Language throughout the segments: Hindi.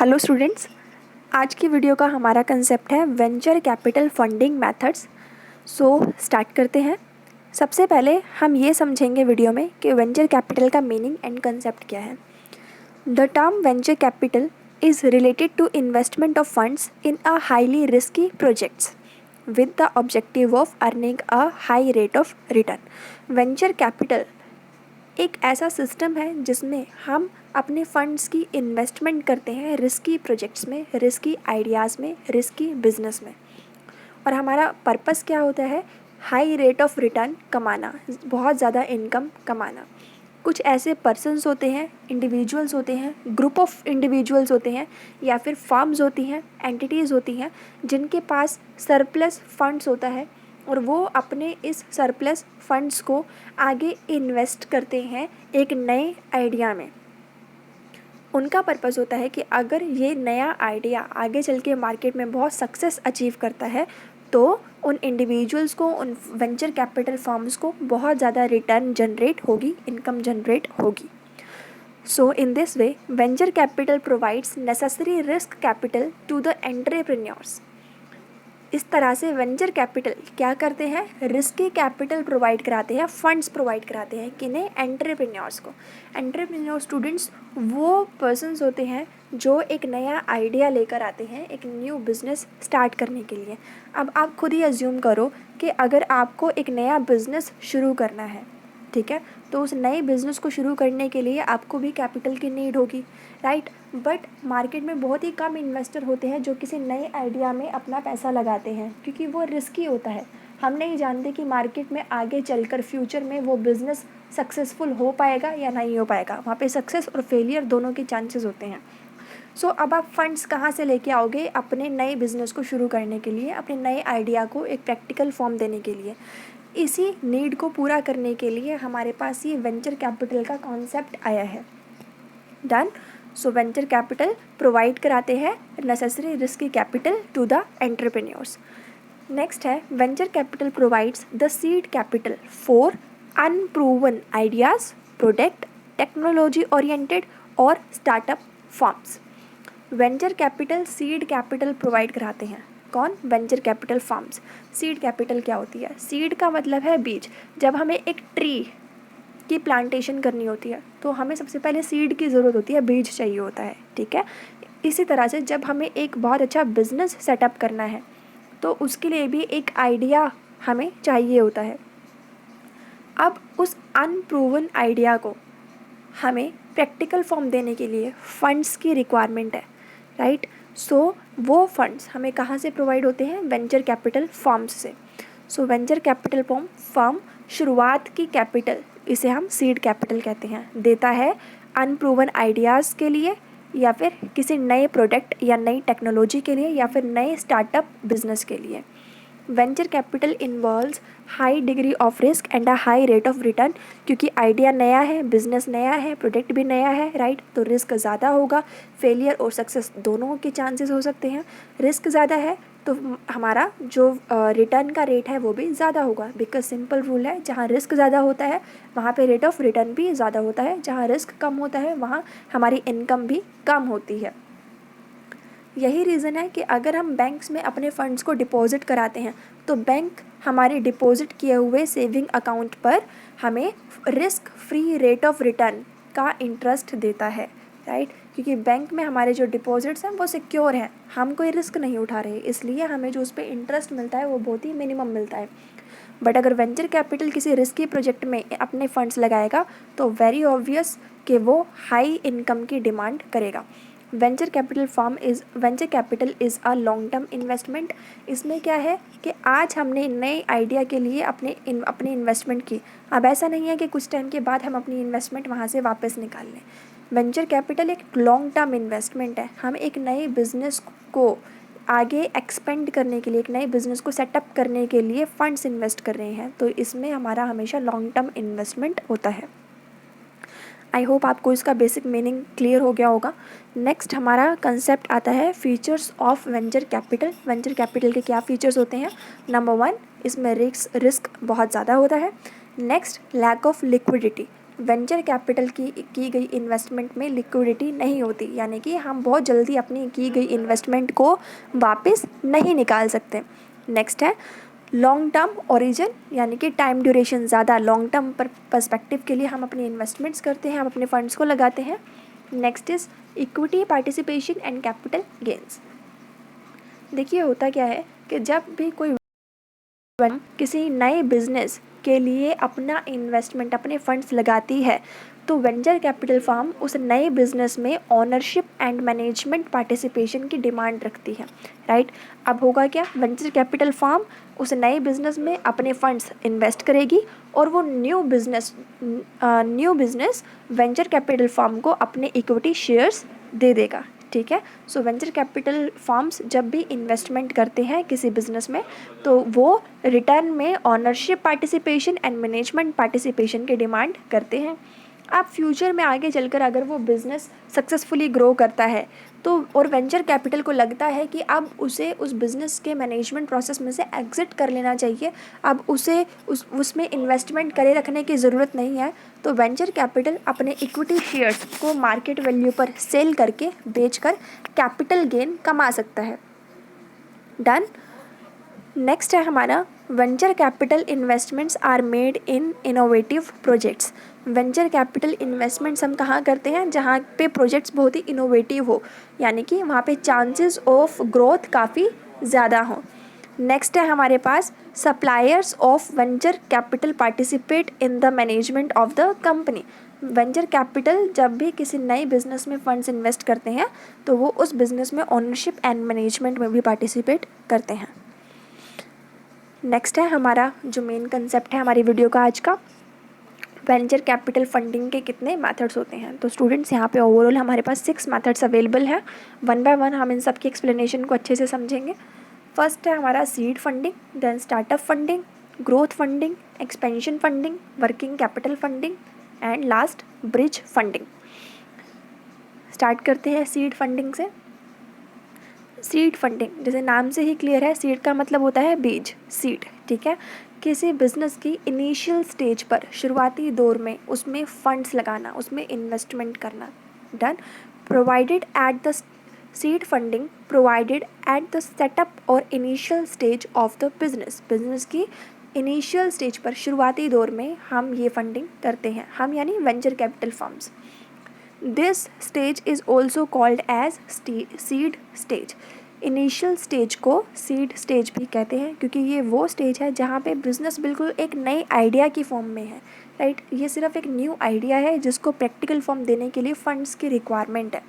हेलो स्टूडेंट्स, आज की वीडियो का हमारा कंसेप्ट है venture capital funding methods. Start करते हैं। सबसे पहले हम ये समझेंगे वीडियो में कि वेंचर कैपिटल का मीनिंग एंड कंसेप्ट क्या है। The term venture capital is related to investment of funds in a highly risky projects with the objective of earning a high rate of return. Venture capital एक ऐसा सिस्टम है जिसमें हम अपने फंड्स की इन्वेस्टमेंट करते हैं रिस्की प्रोजेक्ट्स में, रिस्की आइडियाज़ में, रिस्की बिजनेस में। और हमारा पर्पस क्या होता है? हाई रेट ऑफ रिटर्न कमाना, बहुत ज़्यादा इनकम कमाना। कुछ ऐसे पर्सन्स होते हैं, इंडिविजुअल्स होते हैं, ग्रुप ऑफ इंडिविजुअल्स होते हैं, या फिर फर्म्स होती हैं, एंटिटीज़ होती हैं जिनके पास सरप्लस फंड्स होता है और वो अपने इस सरप्लस फंड्स को आगे इन्वेस्ट करते हैं एक नए आइडिया में। उनका पर्पस होता है कि अगर ये नया आइडिया आगे चल के मार्केट में बहुत सक्सेस अचीव करता है तो उन इंडिविजुअल्स को, उन वेंचर कैपिटल फर्म्स को बहुत ज़्यादा रिटर्न जनरेट होगी, इनकम जनरेट होगी। So in this way, venture capital provides necessary risk capital to the entrepreneurs. इस तरह से वेंचर कैपिटल क्या करते हैं? रिस्की कैपिटल प्रोवाइड कराते हैं, फंड्स प्रोवाइड कराते हैं किन्हें? एंटरप्रेन्योर्स को। एंटरप्रेन्योर स्टूडेंट्स वो पर्सन्स होते हैं जो एक नया आइडिया लेकर आते हैं एक न्यू बिज़नेस स्टार्ट करने के लिए। अब आप खुद ही अज्यूम करो कि अगर आपको एक नया बिज़नेस शुरू करना है, ठीक है, तो उस नए बिज़नेस को शुरू करने के लिए आपको भी कैपिटल की नीड होगी, राइट। बट मार्केट में बहुत ही कम इन्वेस्टर होते हैं जो किसी नए आइडिया में अपना पैसा लगाते हैं, क्योंकि वो रिस्की होता है। हम नहीं जानते कि मार्केट में आगे चलकर फ्यूचर में वो बिज़नेस सक्सेसफुल हो पाएगा या नहीं हो पाएगा। वहाँ पे सक्सेस और फेलियर दोनों के चांसेस होते हैं। अब आप फंड्स कहाँ से लेके आओगे अपने नए बिज़नेस को शुरू करने के लिए, अपने नए आइडिया को एक प्रैक्टिकल फॉर्म देने के लिए? इसी नीड को पूरा करने के लिए हमारे पास ये वेंचर कैपिटल का कॉन्सेप्ट आया है। डन। वेंचर कैपिटल प्रोवाइड कराते हैं necessary risky capital to the entrepreneurs. Next है venture capital provides the seed capital for unproven ideas, product, technology oriented और startup firms. Venture capital seed capital provide कराते हैं। कौन? Venture capital firms. Seed capital क्या होती है? सीड का मतलब है बीज। जब हमें एक ट्री की प्लांटेशन करनी होती है तो हमें सबसे पहले सीड की ज़रूरत होती है, बीज चाहिए होता है, ठीक है। इसी तरह से जब हमें एक बहुत अच्छा बिजनेस सेटअप करना है तो उसके लिए भी एक आइडिया हमें चाहिए होता है। अब उस अनप्रूवन आइडिया को हमें प्रैक्टिकल फॉर्म देने के लिए फंड्स की रिक्वायरमेंट है, राइट। वो फंड्स हमें कहाँ से प्रोवाइड होते हैं? वेंचर कैपिटल फर्म्स से। वेंचर कैपिटल फर्म शुरुआत की कैपिटल, इसे हम सीड कैपिटल कहते हैं, देता है अनप्रूवन आइडियाज़ के लिए या फिर किसी नए प्रोडक्ट या नई टेक्नोलॉजी के लिए या फिर नए स्टार्टअप बिजनेस के लिए। Venture capital involves high degree of risk and a high rate of return, क्योंकि आइडिया नया है, बिजनेस नया है, प्रोडक्ट भी नया है, राइट। तो रिस्क ज़्यादा होगा, फेलियर और सक्सेस दोनों के चांसेस हो सकते हैं। रिस्क ज़्यादा है तो हमारा जो रिटर्न का रेट है वो भी ज़्यादा होगा, बिकॉज सिंपल रूल है, जहाँ रिस्क ज़्यादा होता है वहाँ पे रेट ऑफ रिटर्न भी ज़्यादा होता है, जहाँ रिस्क कम होता है वहाँ हमारी इनकम भी कम होती है। यही रीज़न है कि अगर हम बैंक्स में अपने फ़ंड्स को डिपॉजिट कराते हैं तो बैंक हमारे डिपॉजिट किए हुए सेविंग अकाउंट पर हमें risk free rate of return का इंटरेस्ट देता है, राइट। क्योंकि बैंक में हमारे जो डिपॉजिट्स हैं वो सिक्योर हैं, हम कोई रिस्क नहीं उठा रहे, इसलिए हमें जो उस पर इंटरेस्ट मिलता है वो बहुत ही मिनिमम मिलता है। बट अगर वेंचर कैपिटल किसी रिस्की प्रोजेक्ट में अपने फंड्स लगाएगा तो वेरी ऑब्वियस कि वो हाई इनकम की डिमांड करेगा। Venture capital is a long term investment. इसमें क्या है कि आज हमने नए आइडिया के लिए अपनी इन्वेस्टमेंट की, अब ऐसा नहीं है कि कुछ टाइम के बाद हम अपनी इन्वेस्टमेंट वहाँ से वापस निकाल लें। वेंचर कैपिटल एक लॉन्ग टर्म इन्वेस्टमेंट है। हम एक नए बिजनेस को आगे एक्सपेंड करने के लिए, एक नए बिजनेस को सेटअप करने के लिए फंड्स इन्वेस्ट कर रहे हैं, तो इसमें हमारा हमेशा लॉन्ग टर्म इन्वेस्टमेंट होता है। आई होप आपको इसका बेसिक मीनिंग क्लियर हो गया होगा। नेक्स्ट हमारा कंसेप्ट आता है features of venture capital. Venture capital के क्या फीचर्स होते हैं? नंबर 1, इसमें रिस्क बहुत ज़्यादा होता है। Next, lack of liquidity, venture capital की गई इन्वेस्टमेंट में लिक्विडिटी नहीं होती, यानी कि हम बहुत जल्दी अपनी की गई इन्वेस्टमेंट को वापस नहीं निकाल सकते। नेक्स्ट है लॉन्ग टर्म ओरिजिन, यानी कि टाइम ड्यूरेशन ज़्यादा लॉन्ग टर्म पर्सपेक्टिव के लिए हम अपनी इन्वेस्टमेंट्स करते हैं, हम अपने फंड्स को लगाते हैं। Next is equity participation and capital gains. देखिए होता क्या है कि जब भी कोई किसी नए बिजनेस के लिए अपना इन्वेस्टमेंट अपने फंड्स लगाती है तो वेंचर कैपिटल फर्म उस नए बिजनेस में ओनरशिप एंड मैनेजमेंट पार्टिसिपेशन की डिमांड रखती है, राइट। अब होगा क्या, वेंचर कैपिटल फर्म उस नए बिजनेस में अपने फंड्स इन्वेस्ट करेगी और वो new business venture capital firm को अपने इक्विटी शेयर्स दे देगा, ठीक है। सो वेंचर कैपिटल फर्म्स जब भी इन्वेस्टमेंट करते हैं किसी बिजनेस में तो वो रिटर्न में ownership participation and management participation की डिमांड करते हैं। अब फ्यूचर में आगे चलकर अगर वो बिज़नेस सक्सेसफुली ग्रो करता है तो और वेंचर कैपिटल को लगता है कि अब उसे उस बिज़नेस के मैनेजमेंट प्रोसेस में से एग्ज़िट कर लेना चाहिए, अब उसे उसमें इन्वेस्टमेंट करे रखने की ज़रूरत नहीं है, तो वेंचर कैपिटल अपने इक्विटी शेयर्स को मार्केट वैल्यू पर सेल करके बेचकर कैपिटल गेन कमा सकता है। डन। नेक्स्ट है हमारा venture capital investments are made in innovative projects. Venture capital investments हम कहाँ करते हैं, जहाँ पे प्रोजेक्ट्स बहुत ही इनोवेटिव हो, यानी कि वहाँ पे चांसेस ऑफ ग्रोथ काफ़ी ज़्यादा हों। नेक्स्ट है हमारे पास suppliers of venture capital participate in the management of the company. Venture capital जब भी किसी नए बिजनेस में फंड्स इन्वेस्ट करते हैं तो वो उस बिजनेस में ओनरशिप एंड मैनेजमेंट में भी पार्टिसिपेट करते हैं। नेक्स्ट है हमारा जो मेन कंसेप्ट है हमारी वीडियो का आज का, वेंचर कैपिटल फंडिंग के कितने मेथड्स होते हैं। तो स्टूडेंट्स यहाँ पे ओवरऑल हमारे पास 6 मेथड्स अवेलेबल हैं। वन बाय वन हम इन सब की एक्सप्लेनेशन को अच्छे से समझेंगे। फर्स्ट है हमारा seed funding, then startup funding, growth funding, expansion funding, working capital funding and last bridge funding. Start करते हैं सीड फंडिंग से। सीड फंडिंग जैसे नाम से ही क्लियर है, सीड का मतलब होता है बीज, सीड, ठीक है। किसी बिजनेस की इनिशियल स्टेज पर शुरुआती दौर में उसमें फंड्स लगाना, उसमें इन्वेस्टमेंट करना। Done. Provided at the seed funding provided at the setup और initial stage of the business. Business की इनिशियल स्टेज पर शुरुआती दौर में हम ये फंडिंग करते हैं, हम यानी venture capital firms. This stage is also called as seed stage. Initial stage को सीड स्टेज भी कहते हैं क्योंकि ये वो स्टेज है जहाँ पे बिज़नेस बिल्कुल एक नए आइडिया की फॉर्म में है, राइट। ये सिर्फ एक न्यू आइडिया है जिसको प्रैक्टिकल फॉर्म देने के लिए फंड्स की रिक्वायरमेंट है,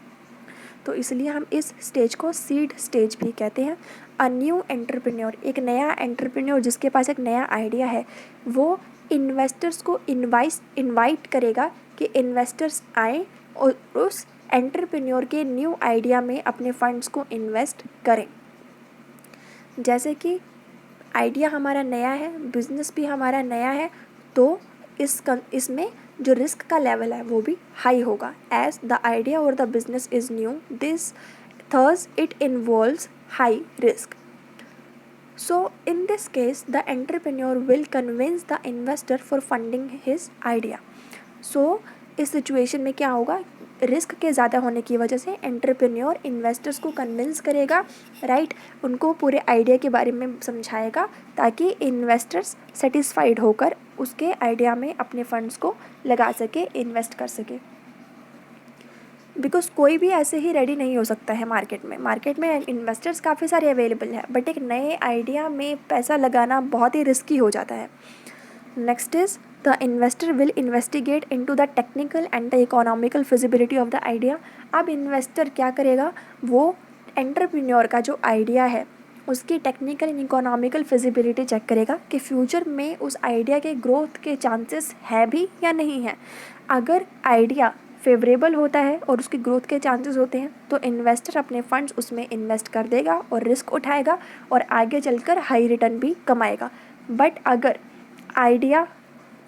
तो इसलिए हम इस स्टेज को सीड स्टेज भी कहते हैं। अ न्यू एंटरप्रेन्योर, एक नया एंटरप्रेन्योर जिसके पास एक नया आइडिया है, वो इन्वेस्टर्स को इनवाइट करेगा कि इन्वेस्टर्स आएँ और उस एंटरप्रेन्योर के न्यू आइडिया में अपने फंड्स को इन्वेस्ट करें। जैसे कि आइडिया हमारा नया है, बिजनेस भी हमारा नया है, तो इसमें जो रिस्क का लेवल है वो भी हाई होगा। एज द आइडिया और the business is new this thus it involves high risk. So in this case the entrepreneur will convince the investor for funding his idea. So इस सिचुएशन में क्या होगा, रिस्क के ज़्यादा होने की वजह से एंटरप्रेन्योर इन्वेस्टर्स को कन्विंस करेगा, राइट, उनको पूरे आइडिया के बारे में समझाएगा ताकि इन्वेस्टर्स सेटिस्फाइड होकर उसके आइडिया में अपने फंड्स को लगा सके, इन्वेस्ट कर सके। बिकॉज कोई भी ऐसे ही रेडी नहीं हो सकता है मार्केट में इन्वेस्टर्स काफ़ी सारे अवेलेबल है, बट एक नए आइडिया में पैसा लगाना बहुत ही रिस्की हो जाता है। Next is the investor will investigate into the technical and the economical feasibility of the idea. अब इन्वेस्टर क्या करेगा, वो एंटरप्रेन्योर का जो आइडिया है उसकी technical and economical feasibility check करेगा कि फ्यूचर में उस आइडिया के ग्रोथ के चांसेस है भी या नहीं है। अगर आइडिया फेवरेबल होता है और उसकी ग्रोथ के चांसेस होते हैं तो इन्वेस्टर अपने फंड्स उसमें इन्वेस्ट कर देगा और रिस्क उठाएगा और आगे चलकर हाई रिटर्न भी कमाएगा। बट अगर आइडिया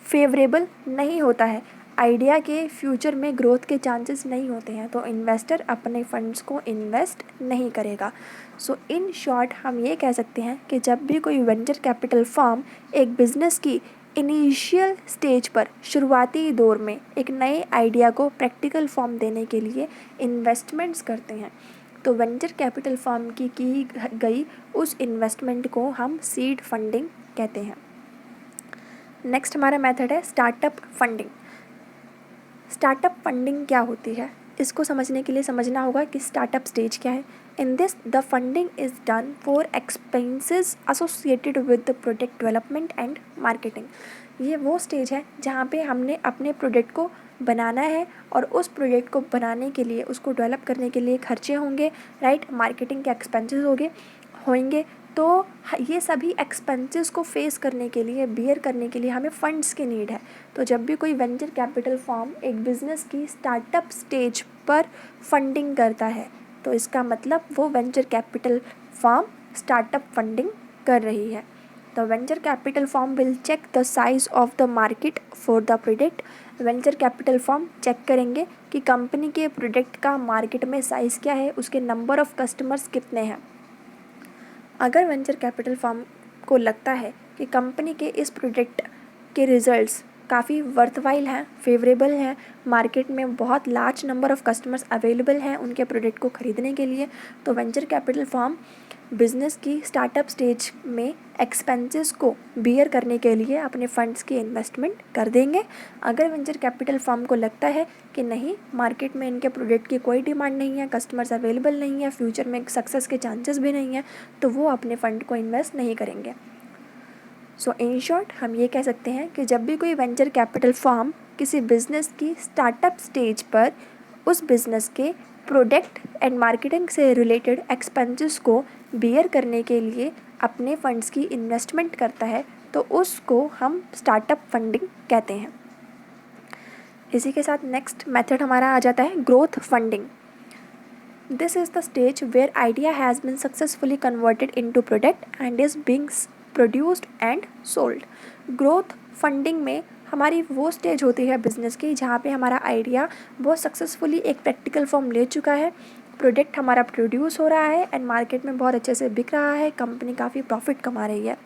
फेवरेबल नहीं होता है, आइडिया के फ्यूचर में ग्रोथ के चांसेस नहीं होते हैं, तो इन्वेस्टर अपने फंड्स को इन्वेस्ट नहीं करेगा। सो इन शॉर्ट हम ये कह सकते हैं कि जब भी कोई वेंचर कैपिटल फर्म एक बिज़नेस की इनिशियल स्टेज पर शुरुआती दौर में एक नए आइडिया को प्रैक्टिकल फॉर्म देने के लिए इन्वेस्टमेंट्स करते हैं। तो वेंचर कैपिटल फर्म की गई उस इन्वेस्टमेंट को हम सीड फंडिंग कहते हैं। नेक्स्ट हमारा मेथड है स्टार्टअप फंडिंग। स्टार्टअप फंडिंग क्या होती है, इसको समझने के लिए समझना होगा कि स्टार्टअप स्टेज क्या है। In this the funding is done for expenses associated with the product development and marketing. ये वो स्टेज है जहाँ पे हमने अपने प्रोडक्ट को बनाना है और उस प्रोडक्ट को बनाने के लिए, उसको डेवलप करने के लिए खर्चे होंगे, राइट, मार्केटिंग के एक्सपेंसेस होंगे। तो ये सभी एक्सपेंसेस को फेस करने के लिए, बियर करने के लिए हमें फंड्स की नीड है। तो जब भी कोई वेंचर कैपिटल फर्म एक बिज़नेस की स्टार्टअप स्टेज पर फंडिंग करता है तो इसका मतलब वो venture capital firm startup funding कर रही है। The venture capital firm will check the size of the market for the product. Venture capital firm check करेंगे कि कंपनी के प्रोडक्ट का मार्केट में साइज़ क्या है, उसके नंबर ऑफ़ कस्टमर्स कितने हैं। अगर वेंचर कैपिटल फर्म को लगता है कि कंपनी के इस प्रोडक्ट के रिजल्ट्स काफ़ी वर्थवाइल हैं, फेवरेबल हैं, मार्केट में बहुत large number of customers available हैं उनके प्रोडक्ट को ख़रीदने के लिए, तो वेंचर कैपिटल फर्म बिज़नेस की स्टार्टअप स्टेज में एक्सपेंसेस को बियर करने के लिए अपने फंड्स की इन्वेस्टमेंट कर देंगे। अगर वेंचर कैपिटल फर्म को लगता है कि नहीं, मार्केट में इनके प्रोडक्ट की कोई डिमांड नहीं है, कस्टमर्स अवेलेबल नहीं है, फ्यूचर में सक्सेस के चांसेस भी नहीं है, तो वो अपने फ़ंड को इन्वेस्ट नहीं करेंगे। सो इन शॉर्ट हम ये कह सकते हैं कि जब भी कोई वेंचर कैपिटल फर्म किसी बिज़नेस की स्टार्टअप स्टेज पर उस बिज़नेस के प्रोडक्ट एंड मार्केटिंग से रिलेटेड एक्सपेंसेस को बियर करने के लिए अपने फंड्स की इन्वेस्टमेंट करता है तो उसको हम स्टार्टअप फंडिंग कहते हैं। इसी के साथ नेक्स्ट मेथड हमारा आ जाता है growth funding. This is the stage where idea has been successfully converted into product and is being produced and sold. Growth funding में हमारी वो स्टेज होती है बिज़नेस की जहाँ पे हमारा आइडिया बहुत सक्सेसफुली एक प्रैक्टिकल फॉर्म ले चुका है, प्रोडक्ट हमारा प्रोड्यूस हो रहा है एंड मार्केट में बहुत अच्छे से बिक रहा है, कंपनी काफ़ी प्रॉफिट कमा रही है।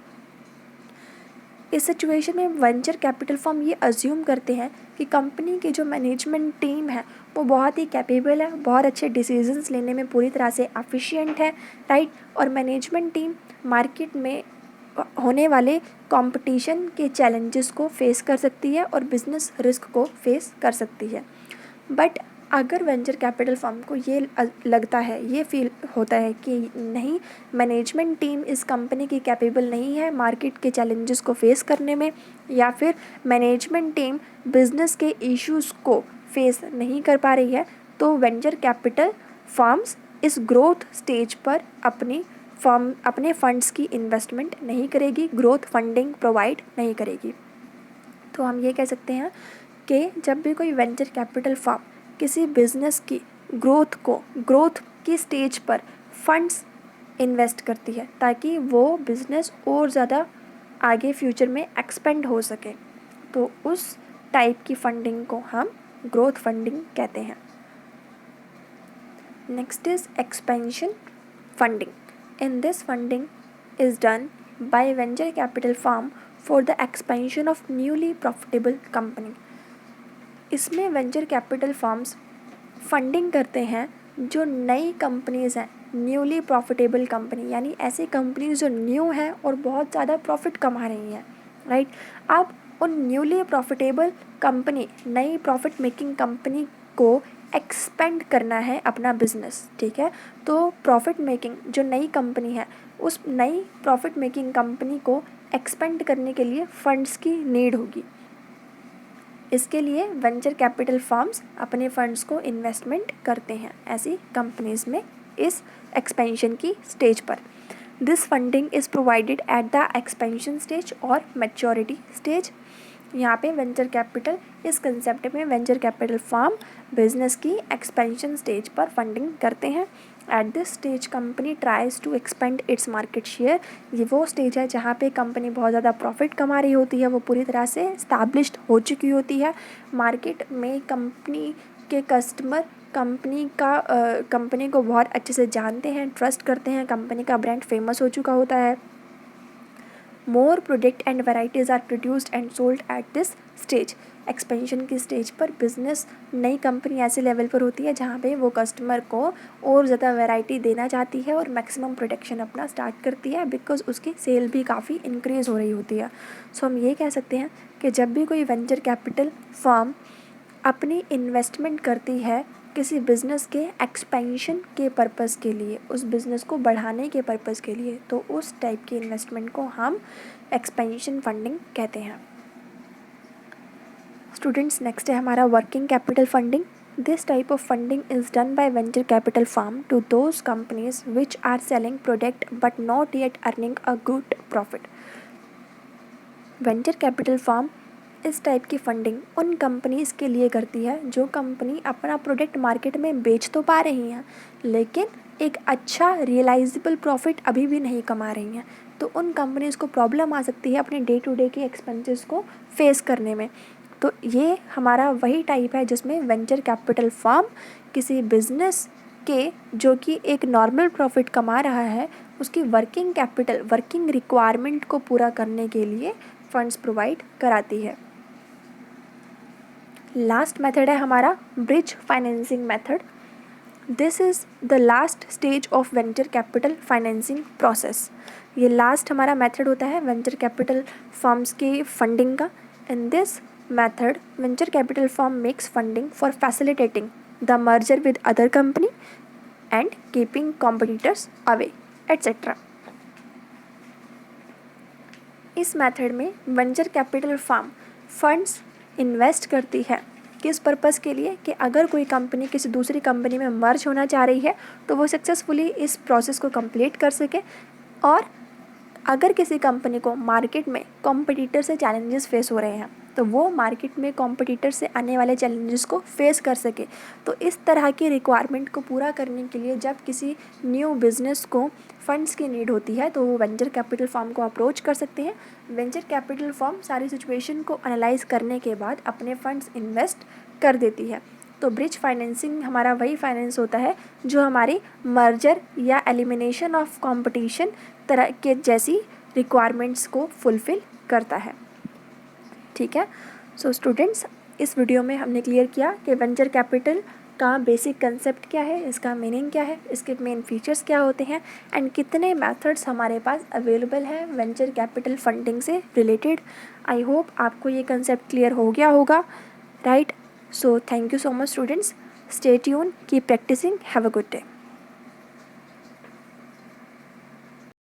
इस सिचुएशन में वेंचर कैपिटल फर्म ये अज्यूम करते हैं कि कंपनी की जो मैनेजमेंट टीम है वो बहुत ही कैपेबल है, बहुत अच्छे डिसीजंस लेने में पूरी तरह से एफिशिएंट है, राइट, और मैनेजमेंट टीम मार्केट में होने वाले कंपटीशन के चैलेंजेस को फेस कर सकती है और बिज़नेस रिस्क को फेस कर सकती है। बट अगर वेंचर कैपिटल फर्म को ये लगता है, ये फील होता है कि नहीं, मैनेजमेंट टीम इस कंपनी की कैपेबल नहीं है मार्केट के चैलेंजेस को फेस करने में, या फिर मैनेजमेंट टीम बिज़नेस के इश्यूज़ को फेस नहीं कर पा रही है, तो वेंचर कैपिटल फर्म्स इस ग्रोथ स्टेज पर अपने फंड्स की इन्वेस्टमेंट नहीं करेगी, ग्रोथ फंडिंग प्रोवाइड नहीं करेगी। तो हम ये कह सकते हैं कि जब भी कोई वेंचर कैपिटल फर्म किसी बिज़नेस की ग्रोथ की स्टेज पर फंड्स इन्वेस्ट करती है ताकि वो बिज़नेस और ज़्यादा आगे फ्यूचर में एक्सपेंड हो सके, तो उस टाइप की फंडिंग को हम ग्रोथ फंडिंग कहते हैं। Next is expansion funding. In this funding is done by venture capital firm for the expansion of newly profitable company. इसमें वेंचर कैपिटल फर्म्स फंडिंग करते हैं जो नई कंपनीज़ हैं, न्यूली प्रॉफिटेबल कंपनी, यानी ऐसी कंपनीज जो न्यू हैं और बहुत ज़्यादा प्रॉफिट कमा रही हैं, राइट। अब उन न्यूली प्रॉफिटेबल कंपनी, नई प्रॉफिट मेकिंग कंपनी को एक्सपेंड करना है अपना बिजनेस, ठीक है। तो प्रॉफिट मेकिंग जो नई कंपनी है, उस नई प्रॉफिट मेकिंग कंपनी को एक्सपेंड करने के लिए फंड्स की नीड होगी। इसके लिए वेंचर कैपिटल फर्म्स अपने फंड्स को इन्वेस्टमेंट करते हैं ऐसी कंपनीज में इस एक्सपेंशन की स्टेज पर। This funding is provided at the expansion stage और मैच्योरिटी स्टेज। यहाँ पे वेंचर कैपिटल, इस कंसेप्ट में वेंचर कैपिटल फर्म बिजनेस की एक्सपेंशन स्टेज पर फंडिंग करते हैं। At this stage company tries to expand its market share. ये वो स्टेज है जहाँ पे कंपनी बहुत ज़्यादा प्रॉफिट कमा रही होती है, वो पूरी तरह से एस्टैब्लिश्ड हो चुकी होती है, मार्केट में कंपनी के कस्टमर कंपनी को बहुत अच्छे से जानते हैं, ट्रस्ट करते हैं, कंपनी का ब्रांड फेमस हो चुका होता है। More product and varieties are produced and sold at this stage. Expansion की स्टेज पर बिजनेस नई कंपनी ऐसे लेवल पर होती है जहाँ पे वो कस्टमर को और ज़्यादा वैरायटी देना चाहती है और मैक्सिमम प्रोडक्शन अपना स्टार्ट करती है, बिकॉज उसकी सेल भी काफ़ी इंक्रीज़ हो रही होती है। सो हम ये कह सकते हैं कि जब भी कोई वेंचर कैपिटल फर्म अपनी इन्वेस्टमेंट करती है किसी बिज़नेस के एक्सपेंशन के पर्पज़ के लिए, उस बिज़नेस को बढ़ाने के पर्पज़ के लिए, तो उस टाइप की इन्वेस्टमेंट को हम एक्सपेंशन फंडिंग कहते हैं। स्टूडेंट्स, नेक्स्ट है हमारा working capital funding. This type of funding is done by venture capital firm to those companies which are selling product but not yet earning a good profit. Venture capital firm इस टाइप की फंडिंग उन कंपनीज़ के लिए करती है जो कंपनी अपना प्रोडक्ट मार्केट में बेच तो पा रही हैं लेकिन एक अच्छा रियलाइजेबल प्रॉफिट अभी भी नहीं कमा रही हैं। तो उन कंपनीज़ को प्रॉब्लम आ सकती है अपने डे टू डे के एक्सपेंसेस को फेस करने में। तो ये हमारा वही टाइप है जिसमें वेंचर कैपिटल फर्म किसी बिजनेस के जो कि एक नॉर्मल प्रॉफिट कमा रहा है उसकी वर्किंग कैपिटल, वर्किंग रिक्वायरमेंट को पूरा करने के लिए फंड्स प्रोवाइड कराती है। लास्ट मेथड है हमारा bridge financing method. This is the last stage of venture capital financing process. ये लास्ट हमारा मेथड होता है वेंचर कैपिटल फर्म्स की फंडिंग का। In this method venture capital firm makes funding for facilitating the merger with other company and keeping competitors away etc. इस मेथड में venture capital firm funds invest करती है किस पर्पज़ के लिए कि अगर कोई कंपनी किसी दूसरी कंपनी में मर्ज होना चाह रही है तो वो सक्सेसफुली इस प्रोसेस को कंप्लीट कर सके, और अगर किसी कंपनी को मार्केट में कॉम्पिटिटर से चैलेंजेस फेस हो रहे हैं तो वो मार्केट में कॉम्पिटिटर से आने वाले चैलेंजेस को फेस कर सके। तो इस तरह की रिक्वायरमेंट को पूरा करने के लिए जब किसी न्यू बिज़नेस को फंड्स की नीड होती है तो वो वेंचर कैपिटल फर्म को अप्रोच कर सकते हैं। वेंचर कैपिटल फर्म सारी सिचुएशन को एनालाइज करने के बाद अपने फंड्स इन्वेस्ट कर देती है। तो ब्रिज फाइनेंसिंग हमारा वही फाइनेंस होता है जो हमारी मर्जर या एलिमिनेशन ऑफ कंपटीशन तरह के जैसी रिक्वायरमेंट्स को फुलफ़िल करता है। ठीक है। सो स्टूडेंट्स, इस वीडियो में हमने क्लियर किया कि वेंचर कैपिटल का बेसिक कंसेप्ट क्या है, इसका मीनिंग क्या है, इसके मेन फीचर्स क्या होते हैं एंड कितने मेथड्स हमारे पास अवेलेबल हैं वेंचर कैपिटल फंडिंग से रिलेटेड। आई होप आपको ये कंसेप्ट क्लियर हो गया होगा, right? So thank you so much students, stay tune, keep practicing, have a good day.